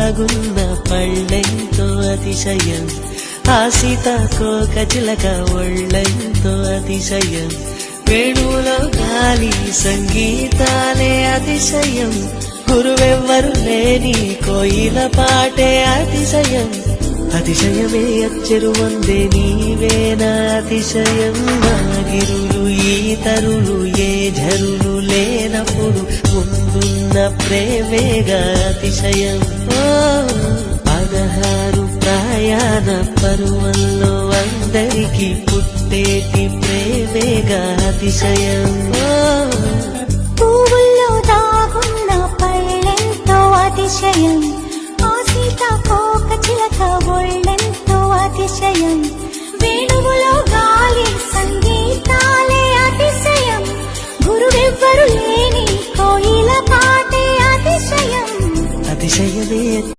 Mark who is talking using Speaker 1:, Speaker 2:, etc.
Speaker 1: దాగున్న పళ్ళెంతో అతిశయం, ఆ సీతాకోక చిలక ఒళ్ళెంతో అతిశయం, వేణువులో గాలి సంగీతాలే అతిశయం, గురువెవ్వరు లేని కోయిల పాటే అతిశయం, అతిశయమే అచ్చెరు వందే నీవేనా అతిశయం, గిరులు ఈ తరులు ఏ ఝరులు లేనప్పుడు ముందున్న ప్రేమేగా అతిశయం. 16 ప్రయాణ పరువల్లో అందరికీ పుట్టేటి ప్రేమేగా అతిశయం.
Speaker 2: పువ్వుల్లో దాగున్న పళ్ళెంతో అతిశయం, ఆ సీతాకోక చిలక ఒళ్ళెంతో అతిశయం, వేణువులో గాలి సంగీతాలే అతిశయం, గురువెవ్వరు లేని కోయిల పాటే అతిశయం,
Speaker 1: అతిశయమే